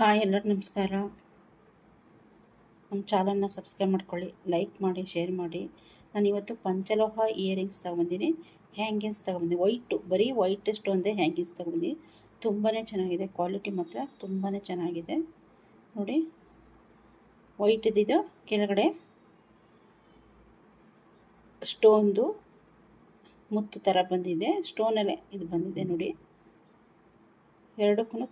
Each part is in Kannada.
ಹಾಯ್ ಎಲ್ಲರಿಗೂ ನಮಸ್ಕಾರ. ನಮ್ಮ ಚಾನಲ್ನ ಸಬ್ಸ್ಕ್ರೈಬ್ ಮಾಡ್ಕೊಳ್ಳಿ, ಲೈಕ್ ಮಾಡಿ, ಶೇರ್ ಮಾಡಿ. ನಾನು ಇವತ್ತು ಪಂಚಲೋಹ ಇಯರಿಂಗ್ಸ್ ತೊಗೊಂಬಂದಿನಿ, ಹ್ಯಾಂಗಿಂಗ್ಸ್ ತೊಗೊಂಬಂದಿನಿ. ಬರೀ ವೈಟ್ ಸ್ಟೋನ್ದೇ ಹ್ಯಾಂಗಿಂಗ್ಸ್ ತೊಗೊಂಬಂದಿನಿ. ತುಂಬಾ ಚೆನ್ನಾಗಿದೆ, ಕ್ವಾಲಿಟಿ ಮಾತ್ರ ತುಂಬಾ ಚೆನ್ನಾಗಿದೆ. ನೋಡಿ, ವೈಟ್ ಇದ್ದಿದ್ದು ಕೆಳಗಡೆ ಸ್ಟೋನ್ದು ಮುತ್ತು ಥರ ಬಂದಿದೆ, ಸ್ಟೋನಲ್ಲೇ ಇದು ಬಂದಿದೆ. ನೋಡಿ, ಎರಡಕ್ಕೂ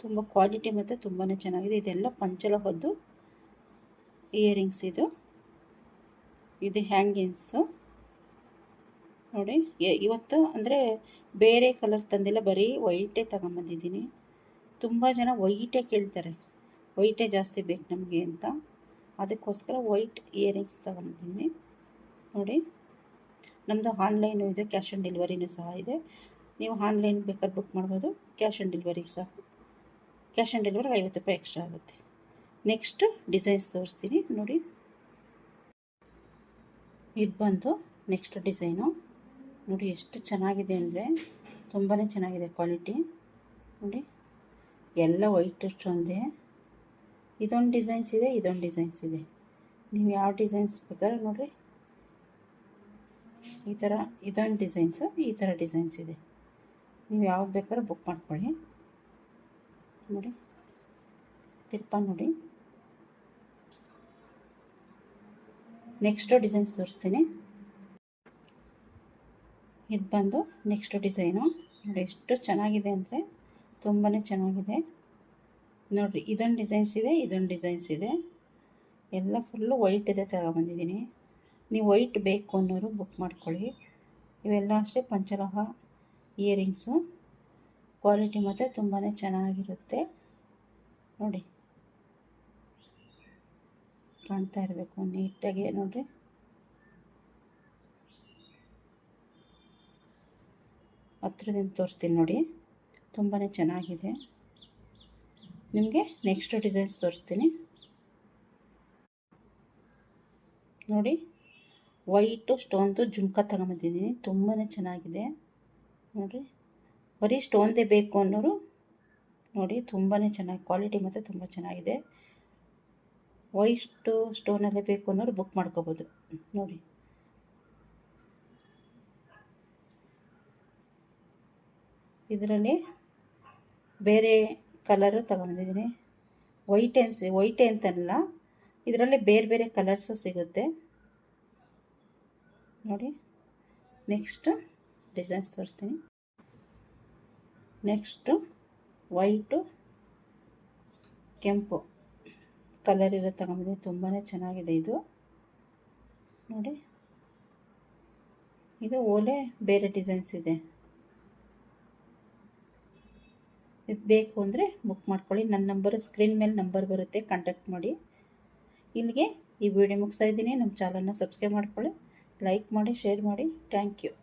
ತುಂಬ ಕ್ವಾಲಿಟಿ ಮತ್ತು ತುಂಬಾ ಚೆನ್ನಾಗಿದೆ. ಇದೆಲ್ಲ ಪಂಚಲೋಹದ್ದು ಇಯರಿಂಗ್ಸ್. ಇದು ಹ್ಯಾಂಗಿಂಗ್ಸು. ನೋಡಿ, ಇವತ್ತು ಅಂದರೆ ಬೇರೆ ಕಲರ್ ತಂದಿಲ್ಲ, ಬರೀ ವೈಟೇ ತಗೊಂಬಂದಿದ್ದೀನಿ. ತುಂಬ ಜನ ವೈಟೇ ಕೇಳ್ತಾರೆ, ವೈಟೇ ಜಾಸ್ತಿ ಬೇಕು ನಮಗೆ ಅಂತ. ಅದಕ್ಕೋಸ್ಕರ ವೈಟ್ ಇಯರಿಂಗ್ಸ್ ತಗೊಂಬಂದಿದ್ದೀನಿ. ನೋಡಿ, ನಮ್ಮದು ಆನ್ಲೈನು ಇದೆ, ಕ್ಯಾಶ್ ಆನ್ ಡೆಲಿವರಿನೂ ಸಹ ಇದೆ. ನೀವು ಆನ್ಲೈನ್ ಬೇಕಾದ್ರೆ ಬುಕ್ ಮಾಡ್ಬೋದು, ಕ್ಯಾಶ್ ಆನ್ ಡೆಲಿವರಿಗೆ ಸಹ. ಕ್ಯಾಶ್ ಆನ್ ಡೆಲಿವರಿಗೆ 50 ರೂಪಾಯಿ ಎಕ್ಸ್ಟ್ರಾ ಆಗುತ್ತೆ. ನೆಕ್ಸ್ಟ್ ಡಿಸೈನ್ಸ್ ತೋರಿಸ್ತೀನಿ ನೋಡಿ. ಇದು ಬಂದು ನೆಕ್ಸ್ಟ್ ಡಿಸೈನು. ನೋಡಿ ಎಷ್ಟು ಚೆನ್ನಾಗಿದೆ ಅಂದರೆ ತುಂಬಾ ಚೆನ್ನಾಗಿದೆ ಕ್ವಾಲಿಟಿ. ನೋಡಿ, ಎಲ್ಲ ವೈಟ್ ಸ್ಟೋನ್ದೆ. ಇದೊಂದು ಡಿಸೈನ್ಸ್ ಇದೆ, ಇದೊಂದು ಡಿಸೈನ್ಸ್ ಇದೆ. ನೀವು ಯಾವ ಡಿಸೈನ್ಸ್ ಬೇಕಾದ್ರೆ ನೋಡಿರಿ. ಈ ಥರ ಇದೊಂದು ಡಿಸೈನ್ಸು, ಈ ಥರ ಡಿಸೈನ್ಸ್ ಇದೆ. ನೀವು ಯಾವ್ದು ಬೇಕಾದ್ರೂ ಬುಕ್ ಮಾಡ್ಕೊಳ್ಳಿ. ನೋಡಿ, ತಿರ್ಪ ನೋಡಿ. ನೆಕ್ಸ್ಟ್ ಡಿಸೈನ್ಸ್ ತೋರಿಸ್ತೀನಿ. ಇದು ಬಂದು ನೆಕ್ಸ್ಟ್ ಡಿಸೈನು. ನೋಡಿ ಎಷ್ಟು ಚೆನ್ನಾಗಿದೆ ಅಂದರೆ ತುಂಬಾ ಚೆನ್ನಾಗಿದೆ. ನೋಡಿರಿ, ಇದೊಂದು ಡಿಸೈನ್ಸ್ ಇದೆ, ಇದೊಂದು ಡಿಸೈನ್ಸ್ ಇದೆ. ಎಲ್ಲ ಫುಲ್ಲು ವೈಟ್ ಇದೆ ತಗೊಬಂದಿದ್ದೀನಿ. ನೀವು ವೈಟ್ ಬೇಕು ಅನ್ನೋರು ಬುಕ್ ಮಾಡ್ಕೊಳ್ಳಿ. ಇವೆಲ್ಲ ಅಷ್ಟೇ ಪಂಚಲೋಹ ಇಯರಿಂಗ್ಸು. ಕ್ವಾಲಿಟಿ ಮತ್ತು ತುಂಬಾ ಚೆನ್ನಾಗಿರುತ್ತೆ. ನೋಡಿ, ಕಾಣ್ತಾ ಇರಬೇಕು ನೀಟಾಗಿ. ನೋಡಿರಿ, ಹತ್ರದಿಂದ ತೋರಿಸ್ತೀನಿ ನೋಡಿ, ತುಂಬಾ ಚೆನ್ನಾಗಿದೆ. ನಿಮಗೆ ನೆಕ್ಸ್ಟ್ ಡಿಸೈನ್ಸ್ ತೋರಿಸ್ತೀನಿ ನೋಡಿ. ವೈಟು ಸ್ಟೋನ್ದು ಜುಮ್ಕ ತಗೊಂಬಂದಿದ್ದೀನಿ, ತುಂಬಾ ಚೆನ್ನಾಗಿದೆ. ನೋಡಿ, ಬರೀ ಸ್ಟೋನ್ದೇ ಬೇಕು ಅನ್ನೋರು ನೋಡಿ, ತುಂಬಾ ಚೆನ್ನಾಗಿ ಕ್ವಾಲಿಟಿ ಮತ್ತು ತುಂಬ ಚೆನ್ನಾಗಿದೆ. ವೈಟ್ ಸ್ಟೋನಲ್ಲೇ ಬೇಕು ಅನ್ನೋರು ಬುಕ್ ಮಾಡ್ಕೋಬೋದು. ನೋಡಿ, ಇದರಲ್ಲಿ ಬೇರೆ ಕಲರು ತಗೊಂಡಿದ್ದೀನಿ. ವೈಟೇ ಅಂತಲ್ಲ, ಇದರಲ್ಲಿ ಬೇರೆ ಬೇರೆ ಕಲರ್ಸು ಸಿಗುತ್ತೆ. ನೋಡಿ, ನೆಕ್ಸ್ಟ್ ಡಿಸೈನ್ಸ್ ತೋರಿಸ್ತೀನಿ. ನೆಕ್ಸ್ಟು ವೈಟು ಕೆಂಪು ಕಲರ್ ಇರೋ ತಗೊಂಡಿದ್ದೀನಿ, ತುಂಬಾ ಚೆನ್ನಾಗಿದೆ ಇದು. ನೋಡಿ, ಇದು ಓಲೆ ಬೇರೆ ಡಿಸೈನ್ಸ್ ಇದೆ. ಇದು ಬೇಕು ಅಂದರೆ ಬುಕ್ ಮಾಡ್ಕೊಳ್ಳಿ. ನನ್ನ ನಂಬರು ಸ್ಕ್ರೀನ್ ಮೇಲೆ ನಂಬರ್ ಬರುತ್ತೆ, ಕಾಂಟ್ಯಾಕ್ಟ್ ಮಾಡಿ. ಇಲ್ಲಿಗೆ ಈ ವಿಡಿಯೋ ಮುಗಿಸ್ತಾ ಇದ್ದೀನಿ. ನಮ್ಮ ಚಾನಲ್ನ ಸಬ್ಸ್ಕ್ರೈಬ್ ಮಾಡ್ಕೊಳ್ಳಿ, ಲೈಕ್ ಮಾಡಿ, ಶೇರ್ ಮಾಡಿ. Thank you.